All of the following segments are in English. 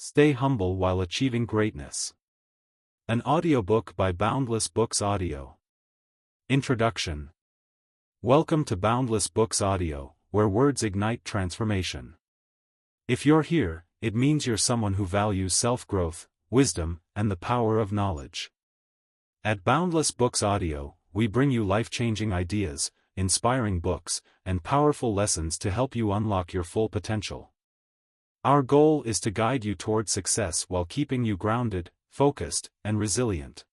Stay humble while achieving greatness. An audiobook by Boundless Books Audio. Introduction. Welcome to Boundless Books Audio, where words ignite transformation. If you're here, it means you're someone who values self-growth, wisdom, and the power of knowledge. At Boundless Books Audio, we bring you life-changing ideas, inspiring books, and powerful lessons to help you unlock your full potential. Our goal is to guide you toward success while keeping you grounded, focused, and resilient.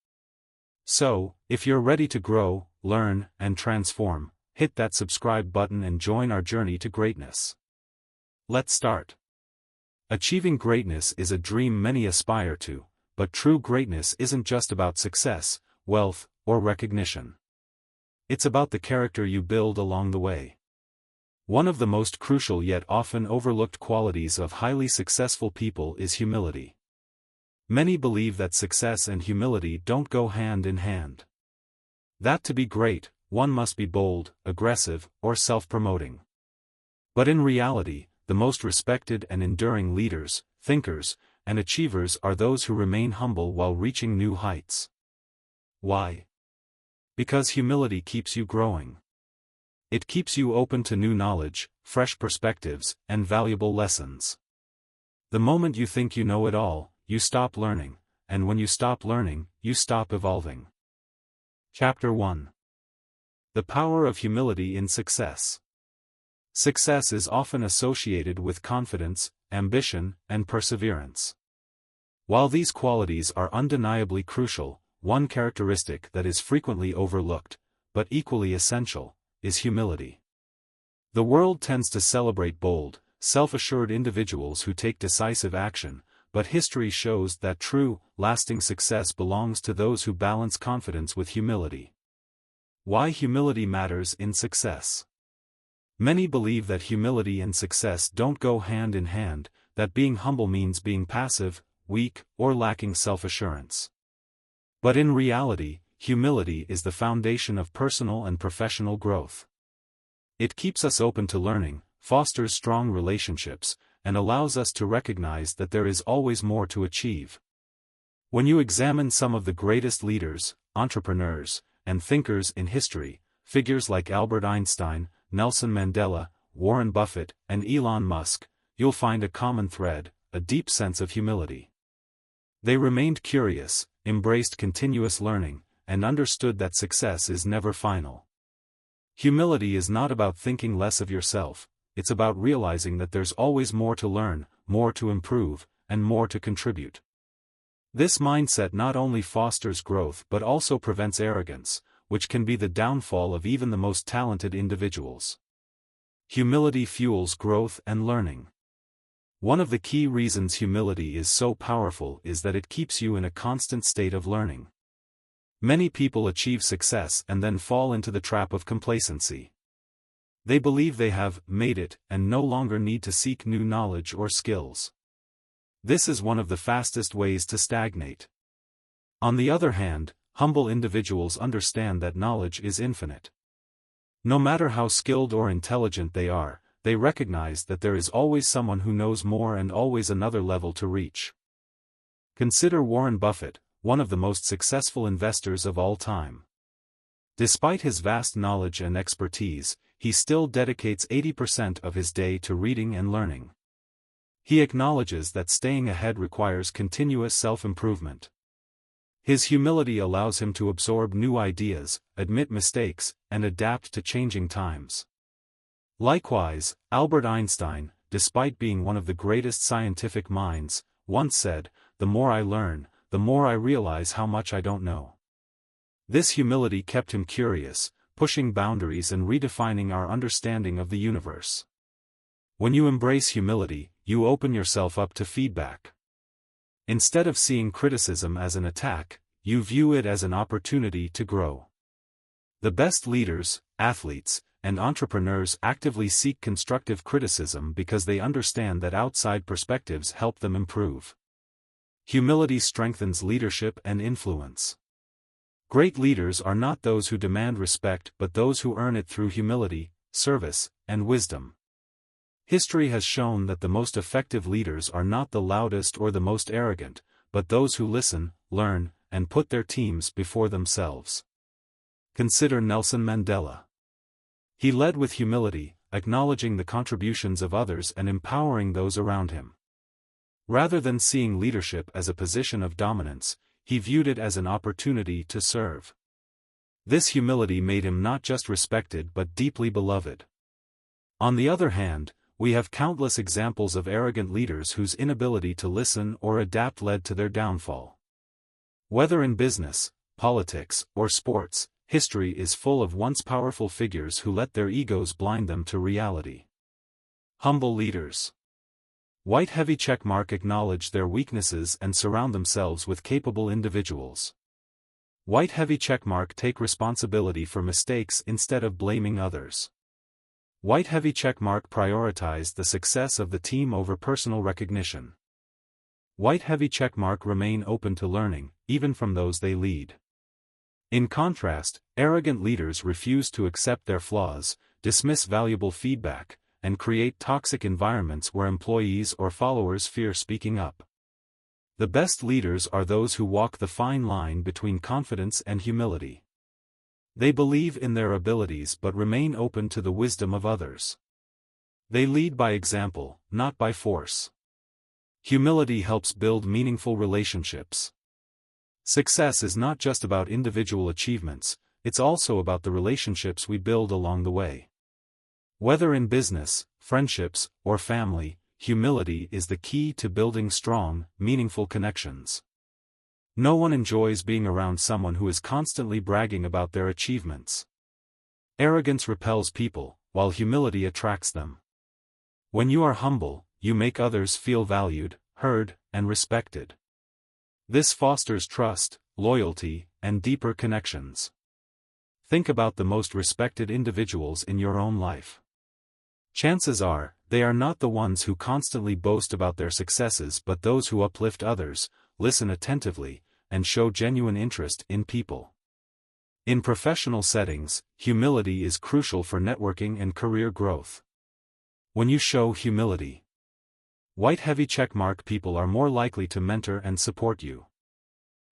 So, if you're ready to grow, learn, and transform, hit that subscribe button and join our journey to greatness. Let's start. Achieving greatness is a dream many aspire to, but true greatness isn't just about success, wealth, or recognition. It's about the character you build along the way. One of the most crucial yet often overlooked qualities of highly successful people is humility. Many believe that success and humility don't go hand in hand. That to be great, one must be bold, aggressive, or self-promoting. But in reality, the most respected and enduring leaders, thinkers, and achievers are those who remain humble while reaching new heights. Why? Because humility keeps you growing. It keeps you open to new knowledge, fresh perspectives, and valuable lessons. The moment you think you know it all, you stop learning, and when you stop learning, you stop evolving. Chapter 1. The Power of Humility in Success. Success is often associated with confidence, ambition, and perseverance. While these qualities are undeniably crucial, one characteristic that is frequently overlooked, but equally essential, is humility. The world tends to celebrate bold, self-assured individuals who take decisive action, but history shows that true, lasting success belongs to those who balance confidence with humility. Why humility matters in success. Many believe that humility and success don't go hand in hand, that being humble means being passive, weak, or lacking self-assurance. But in reality, humility is the foundation of personal and professional growth. It keeps us open to learning, fosters strong relationships, and allows us to recognize that there is always more to achieve. When you examine some of the greatest leaders, entrepreneurs, and thinkers in history, figures like Albert Einstein, Nelson Mandela, Warren Buffett, and Elon Musk, you'll find a common thread, a deep sense of humility. They remained curious, embraced continuous learning, and understood that success is never final. Humility is not about thinking less of yourself, it's about realizing that there's always more to learn, more to improve, and more to contribute. This mindset not only fosters growth but also prevents arrogance, which can be the downfall of even the most talented individuals. Humility fuels growth and learning. One of the key reasons humility is so powerful is that it keeps you in a constant state of learning. Many people achieve success and then fall into the trap of complacency. They believe they have made it and no longer need to seek new knowledge or skills. This is one of the fastest ways to stagnate. On the other hand, humble individuals understand that knowledge is infinite. No matter how skilled or intelligent they are, they recognize that there is always someone who knows more and always another level to reach. Consider Warren Buffett, one of the most successful investors of all time. Despite his vast knowledge and expertise, he still dedicates 80% of his day to reading and learning. He acknowledges that staying ahead requires continuous self-improvement. His humility allows him to absorb new ideas, admit mistakes, and adapt to changing times. Likewise, Albert Einstein, despite being one of the greatest scientific minds, once said, "The more I learn, the more I realize how much I don't know." This humility kept him curious, pushing boundaries and redefining our understanding of the universe. When you embrace humility, you open yourself up to feedback. Instead of seeing criticism as an attack, you view it as an opportunity to grow. The best leaders, athletes, and entrepreneurs actively seek constructive criticism because they understand that outside perspectives help them improve. Humility strengthens leadership and influence. Great leaders are not those who demand respect but those who earn it through humility, service, and wisdom. History has shown that the most effective leaders are not the loudest or the most arrogant, but those who listen, learn, and put their teams before themselves. Consider Nelson Mandela. He led with humility, acknowledging the contributions of others and empowering those around him. Rather than seeing leadership as a position of dominance, he viewed it as an opportunity to serve. This humility made him not just respected but deeply beloved. On the other hand, we have countless examples of arrogant leaders whose inability to listen or adapt led to their downfall. Whether in business, politics, or sports, history is full of once powerful figures who let their egos blind them to reality. Humble leaders. White heavy checkmark acknowledge their weaknesses and surround themselves with capable individuals. White heavy checkmark take responsibility for mistakes instead of blaming others. White heavy checkmark prioritize the success of the team over personal recognition. White heavy checkmark remain open to learning, even from those they lead. In contrast, arrogant leaders refuse to accept their flaws, dismiss valuable feedback, and create toxic environments where employees or followers fear speaking up. The best leaders are those who walk the fine line between confidence and humility. They believe in their abilities but remain open to the wisdom of others. They lead by example, not by force. Humility helps build meaningful relationships. Success is not just about individual achievements, it's also about the relationships we build along the way. Whether in business, friendships, or family, humility is the key to building strong, meaningful connections. No one enjoys being around someone who is constantly bragging about their achievements. Arrogance repels people, while humility attracts them. When you are humble, you make others feel valued, heard, and respected. This fosters trust, loyalty, and deeper connections. Think about the most respected individuals in your own life. Chances are, they are not the ones who constantly boast about their successes but those who uplift others, listen attentively, and show genuine interest in people. In professional settings, humility is crucial for networking and career growth. When you show humility, white heavy checkmark people are more likely to mentor and support you.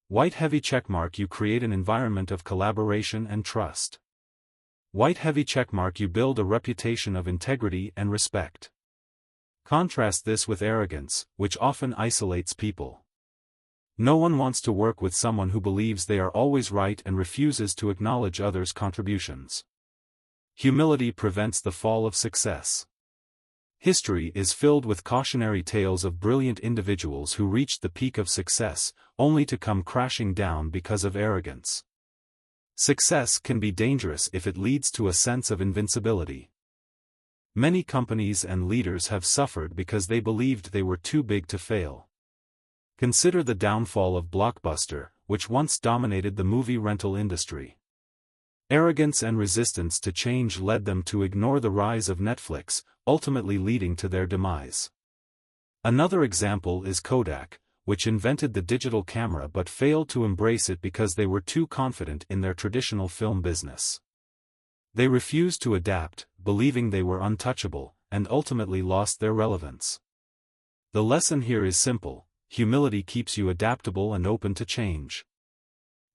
White heavy checkmark you create an environment of collaboration and trust. White heavy checkmark you build a reputation of integrity and respect. Contrast this with arrogance, which often isolates people. No one wants to work with someone who believes they are always right and refuses to acknowledge others' contributions. Humility prevents the fall of success. History is filled with cautionary tales of brilliant individuals who reached the peak of success, only to come crashing down because of arrogance. Success can be dangerous if it leads to a sense of invincibility. Many companies and leaders have suffered because they believed they were too big to fail. Consider the downfall of Blockbuster, which once dominated the movie rental industry. Arrogance and resistance to change led them to ignore the rise of Netflix, ultimately leading to their demise. Another example is Kodak, which invented the digital camera but failed to embrace it because they were too confident in their traditional film business. They refused to adapt, believing they were untouchable, and ultimately lost their relevance. The lesson here is simple: humility keeps you adaptable and open to change.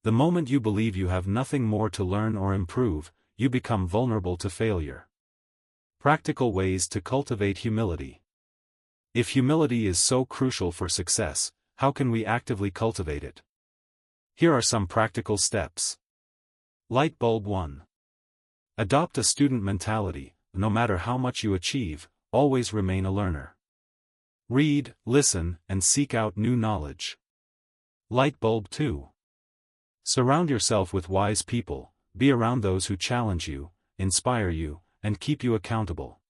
The moment you believe you have nothing more to learn or improve, you become vulnerable to failure. Practical ways to cultivate humility. If humility is so crucial for success, how can we actively cultivate it? Here are some practical steps. Light bulb 1. Adopt a student mentality. No matter how much you achieve, always remain a learner. Read, listen, and seek out new knowledge. Light bulb 2. Surround yourself with wise people. Be around those who challenge you, inspire you, and keep you accountable.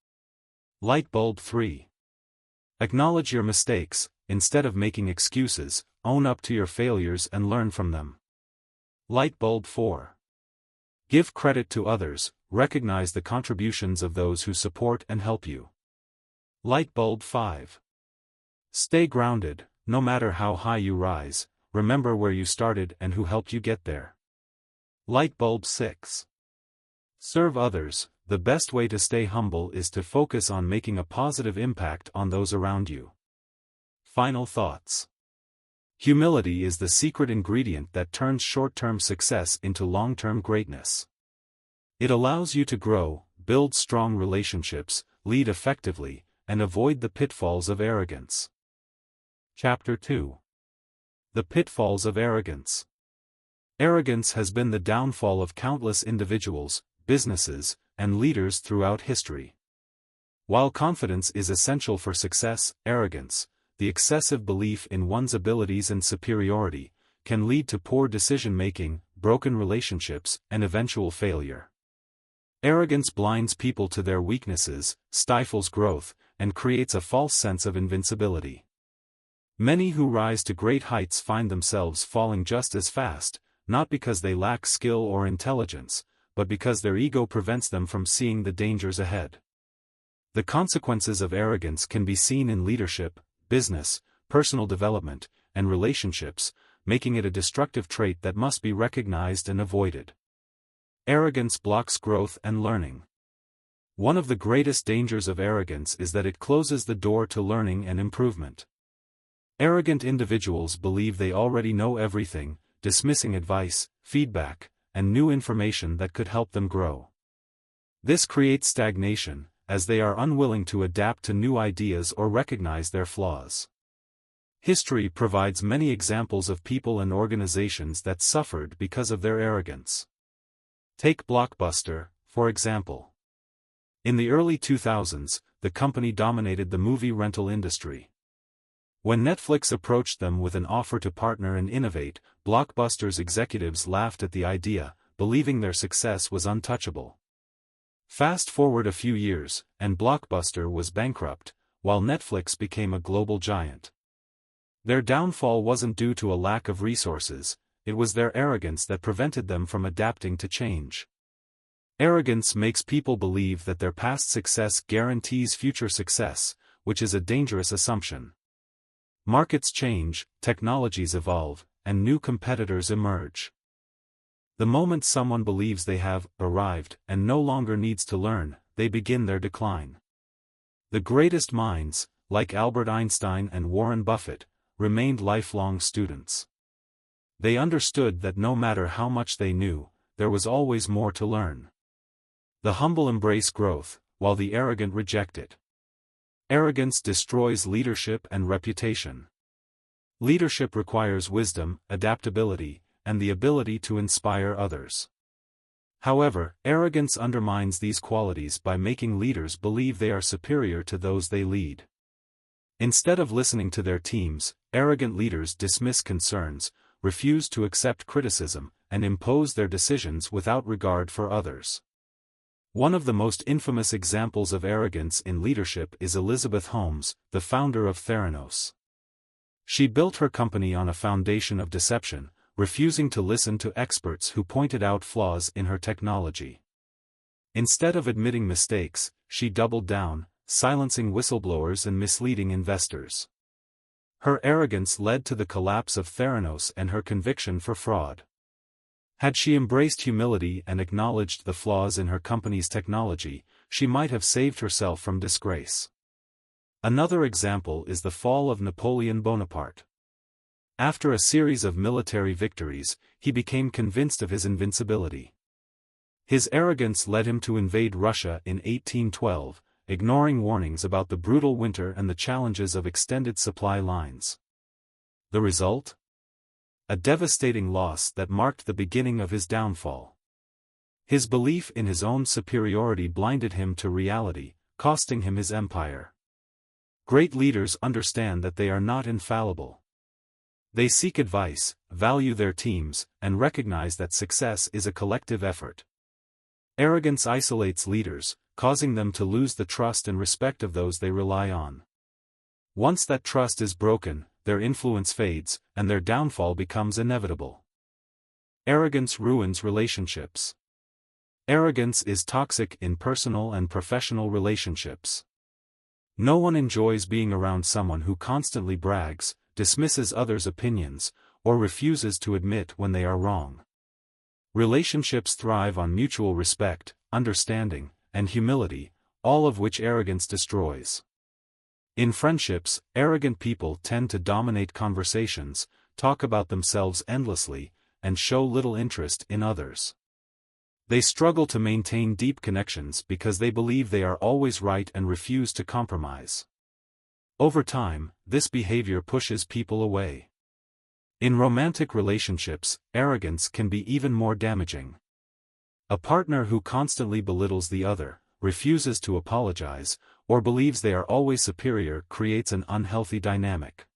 Light bulb 3. Acknowledge your mistakes. Instead of making excuses, own up to your failures and learn from them. Light bulb 4. Give credit to others. Recognize the contributions of those who support and help you. Light bulb 5. Stay grounded. No matter how high you rise, remember where you started and who helped you get there. Light bulb 6. Serve others. the best way to stay humble is to focus on making a positive impact on those around you. Final thoughts. Humility is the secret ingredient that turns short-term success into long-term greatness. It allows you to grow, build strong relationships, lead effectively, and avoid the pitfalls of arrogance. Chapter 2. The pitfalls of arrogance. Arrogance has been the downfall of countless individuals, businesses, and leaders throughout history. While confidence is essential for success, arrogance, the excessive belief in one's abilities and superiority, can lead to poor decision-making, broken relationships, and eventual failure. Arrogance blinds people to their weaknesses, stifles growth, and creates a false sense of invincibility. Many who rise to great heights find themselves falling just as fast, not because they lack skill or intelligence, but because their ego prevents them from seeing the dangers ahead. The consequences of arrogance can be seen in leadership, business, personal development, and relationships, making it a destructive trait that must be recognized and avoided. Arrogance blocks growth and learning. One of the greatest dangers of arrogance is that it closes the door to learning and improvement. Arrogant individuals believe they already know everything, dismissing advice, feedback, and new information that could help them grow. This creates stagnation, as they are unwilling to adapt to new ideas or recognize their flaws. History provides many examples of people and organizations that suffered because of their arrogance. Take Blockbuster, for example. In the early 2000s, the company dominated the movie rental industry. When Netflix approached them with an offer to partner and innovate, Blockbuster's executives laughed at the idea, believing their success was untouchable. Fast forward a few years, and Blockbuster was bankrupt, while Netflix became a global giant. Their downfall wasn't due to a lack of resources, it was their arrogance that prevented them from adapting to change. Arrogance makes people believe that their past success guarantees future success, which is a dangerous assumption. Markets change, technologies evolve, and new competitors emerge. The moment someone believes they have arrived and no longer needs to learn, they begin their decline. The greatest minds, like Albert Einstein and Warren Buffett, remained lifelong students. They understood that no matter how much they knew, there was always more to learn. The humble embrace growth, while the arrogant reject it. Arrogance destroys leadership and reputation. Leadership requires wisdom, adaptability, and the ability to inspire others. However, arrogance undermines these qualities by making leaders believe they are superior to those they lead. Instead of listening to their teams, arrogant leaders dismiss concerns, refuse to accept criticism, and impose their decisions without regard for others. One of the most infamous examples of arrogance in leadership is Elizabeth Holmes, the founder of Theranos. She built her company on a foundation of deception, refusing to listen to experts who pointed out flaws in her technology. Instead of admitting mistakes, she doubled down, silencing whistleblowers and misleading investors. Her arrogance led to the collapse of Theranos and her conviction for fraud. Had she embraced humility and acknowledged the flaws in her company's technology, she might have saved herself from disgrace. Another example is the fall of Napoleon Bonaparte. After a series of military victories, he became convinced of his invincibility. His arrogance led him to invade Russia in 1812, ignoring warnings about the brutal winter and the challenges of extended supply lines. The result? A devastating loss that marked the beginning of his downfall. His belief in his own superiority blinded him to reality, costing him his empire. Great leaders understand that they are not infallible. They seek advice, value their teams, and recognize that success is a collective effort. Arrogance isolates leaders, causing them to lose the trust and respect of those they rely on. Once that trust is broken, their influence fades, and their downfall becomes inevitable. Arrogance ruins relationships. Arrogance is toxic in personal and professional relationships. No one enjoys being around someone who constantly brags, dismisses others' opinions, or refuses to admit when they are wrong. Relationships thrive on mutual respect, understanding, and humility, all of which arrogance destroys. In friendships, arrogant people tend to dominate conversations, talk about themselves endlessly, and show little interest in others. They struggle to maintain deep connections because they believe they are always right and refuse to compromise. Over time, this behavior pushes people away. In romantic relationships, arrogance can be even more damaging. A partner who constantly belittles the other, refuses to apologize, or believes they are always superior creates an unhealthy dynamic.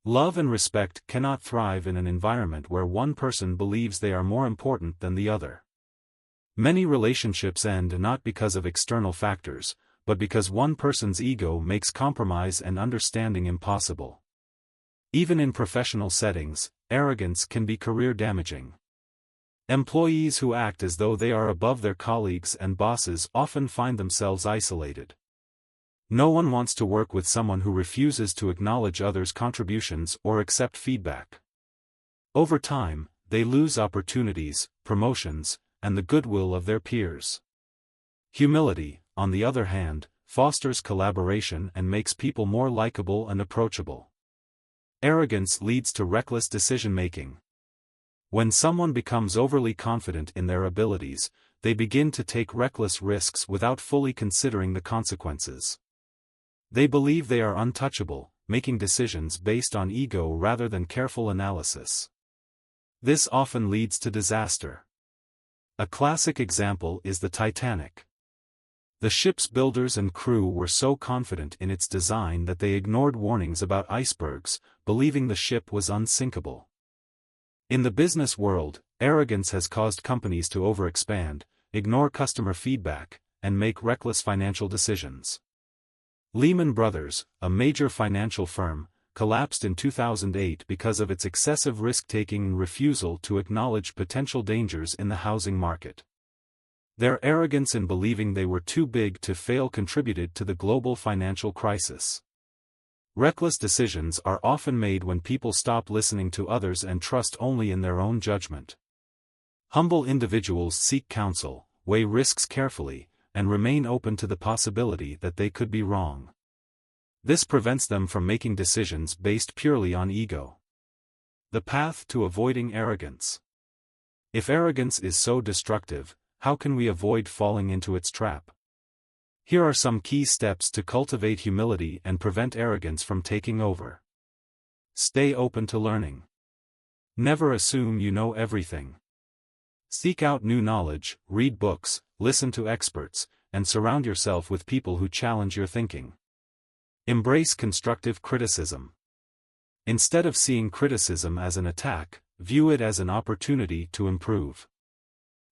Love and respect cannot thrive in an environment where one person believes they are more important than the other. Many relationships end not because of external factors, but because one person's ego makes compromise and understanding impossible. Even in professional settings, arrogance can be career-damaging. Employees who act as though they are above their colleagues and bosses often find themselves isolated. No one wants to work with someone who refuses to acknowledge others' contributions or accept feedback. Over time, they lose opportunities, promotions, and the goodwill of their peers. Humility, on the other hand, fosters collaboration and makes people more likable and approachable. Arrogance leads to reckless decision-making. When someone becomes overly confident in their abilities, they begin to take reckless risks without fully considering the consequences. They believe they are untouchable, making decisions based on ego rather than careful analysis. This often leads to disaster. A classic example is the Titanic. The ship's builders and crew were so confident in its design that they ignored warnings about icebergs, believing the ship was unsinkable. In the business world, arrogance has caused companies to overexpand, ignore customer feedback, and make reckless financial decisions. Lehman Brothers, a major financial firm, collapsed in 2008 because of its excessive risk-taking and refusal to acknowledge potential dangers in the housing market. Their arrogance in believing they were too big to fail contributed to the global financial crisis. Reckless decisions are often made when people stop listening to others and trust only in their own judgment. Humble individuals seek counsel, weigh risks carefully, and remain open to the possibility that they could be wrong. This prevents them from making decisions based purely on ego. The path to avoiding arrogance. If arrogance is so destructive, how can we avoid falling into its trap? Here are some key steps to cultivate humility and prevent arrogance from taking over. Stay open to learning. Never assume you know everything. Seek out new knowledge, read books, listen to experts, and surround yourself with people who challenge your thinking. Embrace constructive criticism. Instead of seeing criticism as an attack, view it as an opportunity to improve.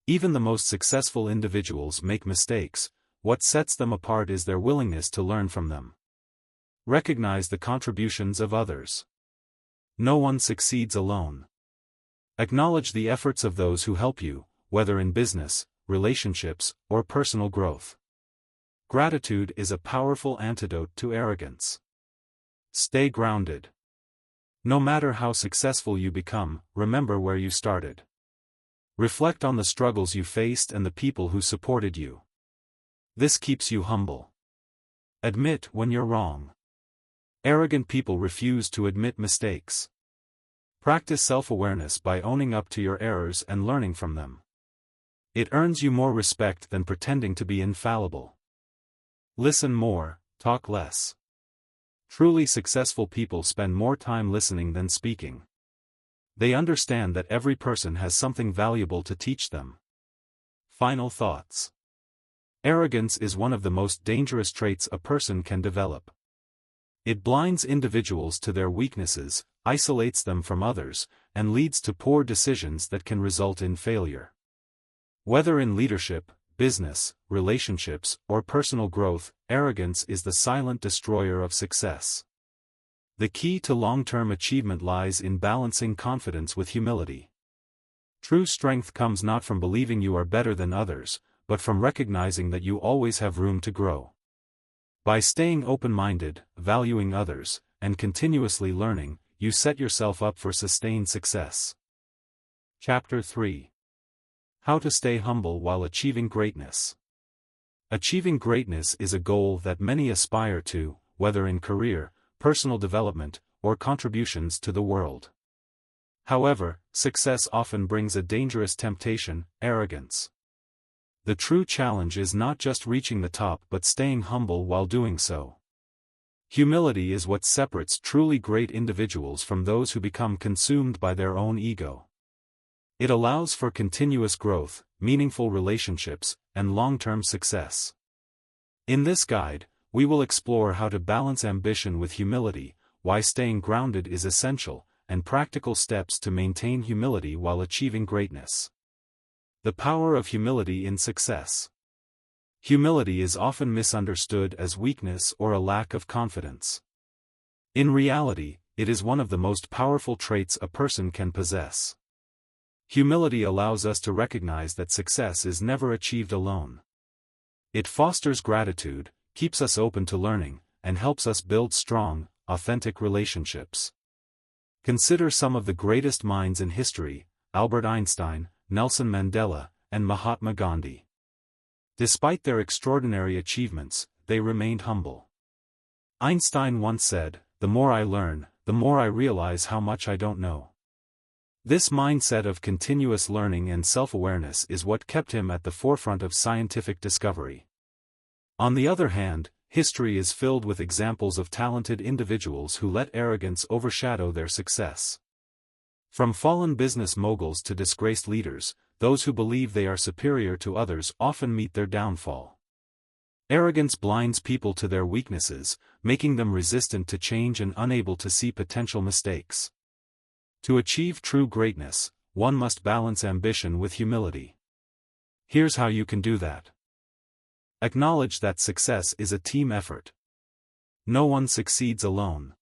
Even the most successful individuals make mistakes. What sets them apart is their willingness to learn from them. Recognize the contributions of others. No one succeeds alone. Acknowledge the efforts of those who help you, whether in business, relationships, or personal growth. Gratitude is a powerful antidote to arrogance. Stay grounded. No matter how successful you become, remember where you started. Reflect on the struggles you faced and the people who supported you. This keeps you humble. Admit when you're wrong. Arrogant people refuse to admit mistakes. Practice self-awareness by owning up to your errors and learning from them. It earns you more respect than pretending to be infallible. Listen more, talk less. Truly successful people spend more time listening than speaking. They understand that every person has something valuable to teach them. Final thoughts. Arrogance is one of the most dangerous traits a person can develop. It blinds individuals to their weaknesses, isolates them from others, and leads to poor decisions that can result in failure. Whether in leadership, business, relationships, or personal growth, arrogance is the silent destroyer of success. The key to long-term achievement lies in balancing confidence with humility. True strength comes not from believing you are better than others, but from recognizing that you always have room to grow. By staying open-minded, valuing others, and continuously learning, you set yourself up for sustained success. Chapter 3. How to stay humble while achieving greatness. Achieving greatness is a goal that many aspire to, whether in career, personal development, or contributions to the world. However, success often brings a dangerous temptation: arrogance. The true challenge is not just reaching the top but staying humble while doing so. Humility is what separates truly great individuals from those who become consumed by their own ego. It allows for continuous growth, meaningful relationships, and long-term success. In this guide, we will explore how to balance ambition with humility, why staying grounded is essential, and practical steps to maintain humility while achieving greatness. The power of humility in success. Humility is often misunderstood as weakness or a lack of confidence. In reality, it is one of the most powerful traits a person can possess. Humility allows us to recognize that success is never achieved alone. It fosters gratitude, keeps us open to learning, and helps us build strong, authentic relationships. Consider some of the greatest minds in history: Albert Einstein, Nelson Mandela, and Mahatma Gandhi. Despite their extraordinary achievements, they remained humble. Einstein once said, "The more I learn, the more I realize how much I don't know." This mindset of continuous learning and self-awareness is what kept him at the forefront of scientific discovery. On the other hand, history is filled with examples of talented individuals who let arrogance overshadow their success. From fallen business moguls to disgraced leaders, those who believe they are superior to others often meet their downfall. Arrogance blinds people to their weaknesses, making them resistant to change and unable to see potential mistakes. To achieve true greatness, one must balance ambition with humility. Here's how you can do that. Acknowledge that success is a team effort. No one succeeds alone.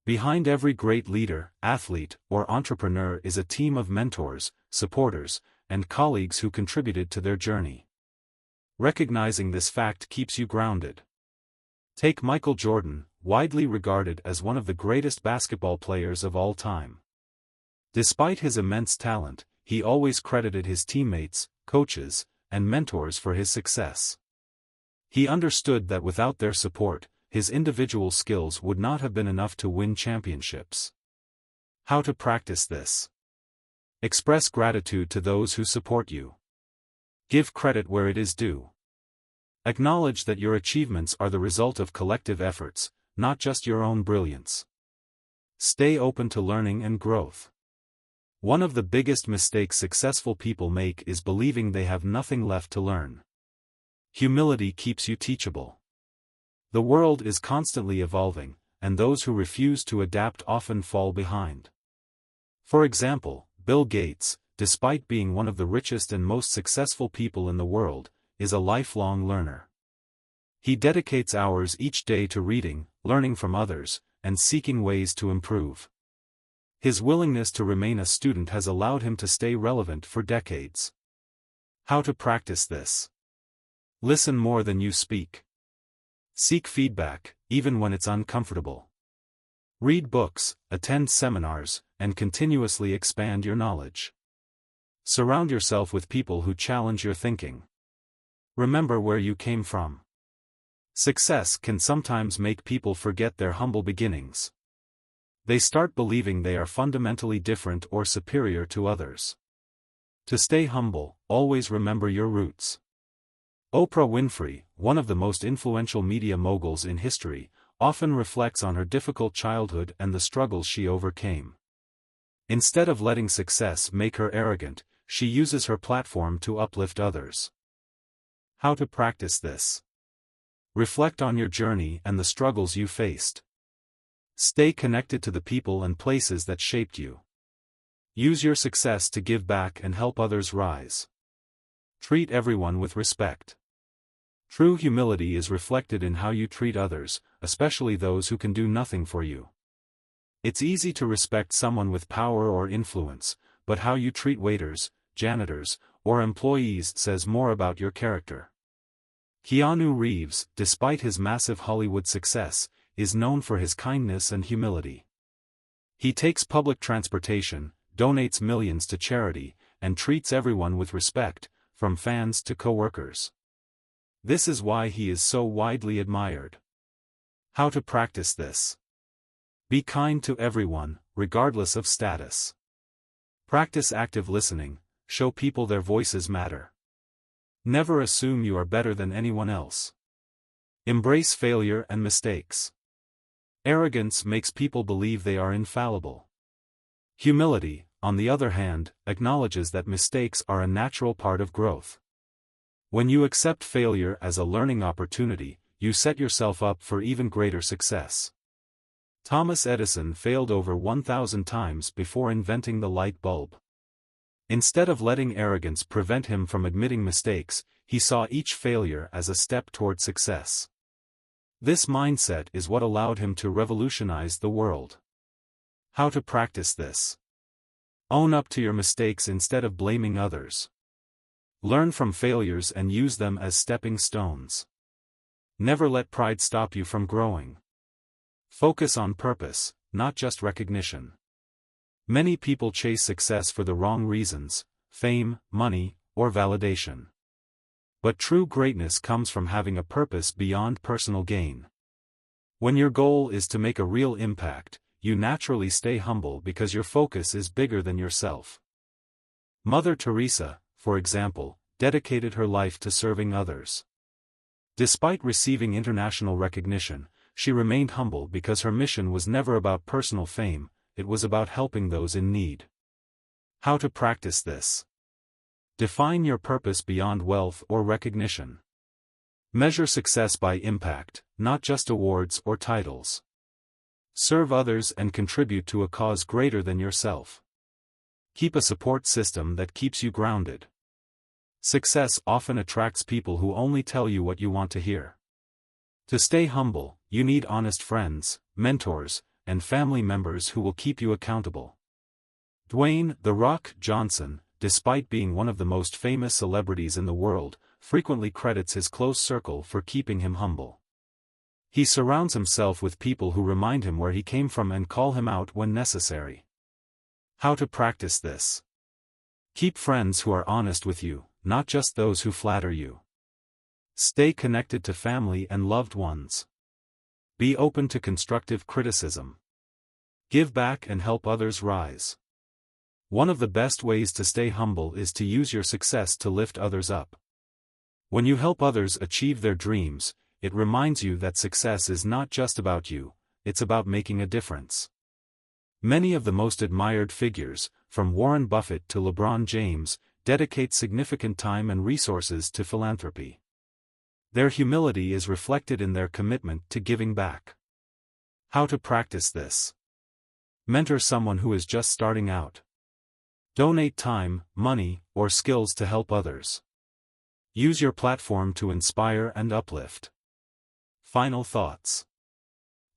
Behind every great leader, athlete, or entrepreneur is a team of mentors, supporters, and colleagues who contributed to their journey. Recognizing this fact keeps you grounded. Take Michael Jordan, widely regarded as one of the greatest basketball players of all time. Despite his immense talent, he always credited his teammates, coaches, and mentors for his success. He understood that without their support, his individual skills would not have been enough to win championships. How to practice this? Express gratitude to those who support you. Give credit where it is due. Acknowledge that your achievements are the result of collective efforts, not just your own brilliance. Stay open to learning and growth. One of the biggest mistakes successful people make is believing they have nothing left to learn. Humility keeps you teachable. The world is constantly evolving, and those who refuse to adapt often fall behind. For example, Bill Gates, despite being one of the richest and most successful people in the world, is a lifelong learner. He dedicates hours each day to reading, learning from others, and seeking ways to improve. His willingness to remain a student has allowed him to stay relevant for decades. How to practice this? Listen more than you speak. Seek feedback, even when it's uncomfortable. Read books, attend seminars, and continuously expand your knowledge. Surround yourself with people who challenge your thinking. Remember where you came from. Success can sometimes make people forget their humble beginnings. They start believing they are fundamentally different or superior to others. To stay humble, always remember your roots. Oprah Winfrey, one of the most influential media moguls in history, often reflects on her difficult childhood and the struggles she overcame. Instead of letting success make her arrogant, she uses her platform to uplift others. How to practice this? Reflect on your journey and the struggles you faced. Stay connected to the people and places that shaped you. Use your success to give back and help others rise. Treat everyone with respect. True humility is reflected in how you treat others, especially those who can do nothing for you. It's easy to respect someone with power or influence, but how you treat waiters, janitors, or employees says more about your character. Keanu Reeves, despite his massive Hollywood success, is known for his kindness and humility. He takes public transportation, donates millions to charity, and treats everyone with respect, from fans to co-workers. This is why he is so widely admired. How to practice this? Be kind to everyone, regardless of status. Practice active listening, show people their voices matter. Never assume you are better than anyone else. Embrace failure and mistakes. Arrogance makes people believe they are infallible. Humility, on the other hand, acknowledges that mistakes are a natural part of growth. When you accept failure as a learning opportunity, you set yourself up for even greater success. Thomas Edison failed over 1,000 times before inventing the light bulb. Instead of letting arrogance prevent him from admitting mistakes, he saw each failure as a step toward success. This mindset is what allowed him to revolutionize the world. How to practice this? Own up to your mistakes instead of blaming others. Learn from failures and use them as stepping stones. Never let pride stop you from growing. Focus on purpose, not just recognition. Many people chase success for the wrong reasons: fame, money, or validation. But true greatness comes from having a purpose beyond personal gain. When your goal is to make a real impact, you naturally stay humble because your focus is bigger than yourself. Mother Teresa, for example, dedicated her life to serving others. Despite receiving international recognition, she remained humble because her mission was never about personal fame, it was about helping those in need. How to practice this? Define your purpose beyond wealth or recognition. Measure success by impact, not just awards or titles. Serve others and contribute to a cause greater than yourself. Keep a support system that keeps you grounded. Success often attracts people who only tell you what you want to hear. To stay humble, you need honest friends, mentors, and family members who will keep you accountable. Dwayne "The Rock" Johnson, despite being one of the most famous celebrities in the world, frequently credits his close circle for keeping him humble. He surrounds himself with people who remind him where he came from and call him out when necessary. How to practice this? Keep friends who are honest with you, not just those who flatter you. Stay connected to family and loved ones. Be open to constructive criticism. Give back and help others rise. One of the best ways to stay humble is to use your success to lift others up. When you help others achieve their dreams, it reminds you that success is not just about you, it's about making a difference. Many of the most admired figures, from Warren Buffett to LeBron James, dedicate significant time and resources to philanthropy. Their humility is reflected in their commitment to giving back. How to practice this? Mentor someone who is just starting out. Donate time, money, or skills to help others. Use your platform to inspire and uplift. Final thoughts.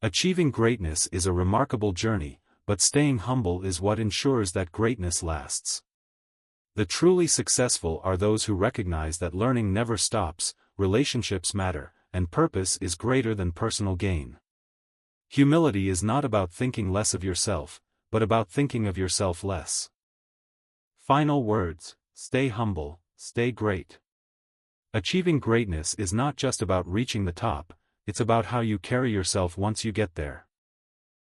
Achieving greatness is a remarkable journey, but staying humble is what ensures that greatness lasts. The truly successful are those who recognize that learning never stops, relationships matter, and purpose is greater than personal gain. Humility is not about thinking less of yourself, but about thinking of yourself less. Final words: stay humble, stay great. Achieving greatness is not just about reaching the top, it's about how you carry yourself once you get there.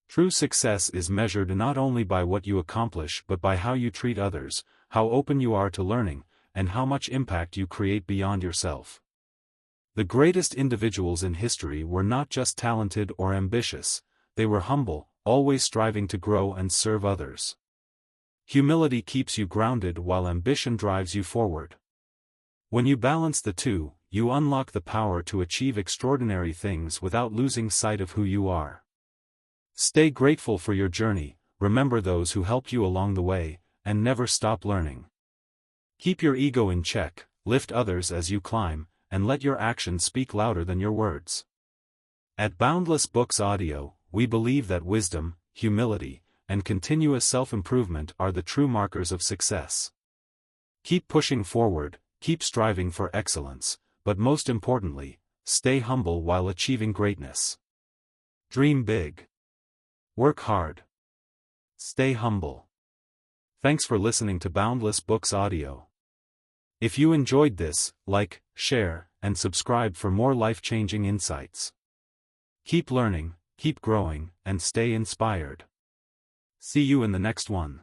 True success is measured not only by what you accomplish but by how you treat others, how open you are to learning, and how much impact you create beyond yourself. The greatest individuals in history were not just talented or ambitious, they were humble, always striving to grow and serve others. Humility keeps you grounded while ambition drives you forward. When you balance the two, you unlock the power to achieve extraordinary things without losing sight of who you are. Stay grateful for your journey, remember those who helped you along the way, and never stop learning. Keep your ego in check, lift others as you climb, and let your actions speak louder than your words. At Boundless Books Audio, we believe that wisdom, humility, and continuous self-improvement are the true markers of success. Keep pushing forward, keep striving for excellence, but most importantly, stay humble while achieving greatness. Dream big. Work hard. Stay humble. Thanks for listening to Boundless Books Audio. If you enjoyed this, like, share, and subscribe for more life-changing insights. Keep learning, keep growing, and stay inspired. See you in the next one.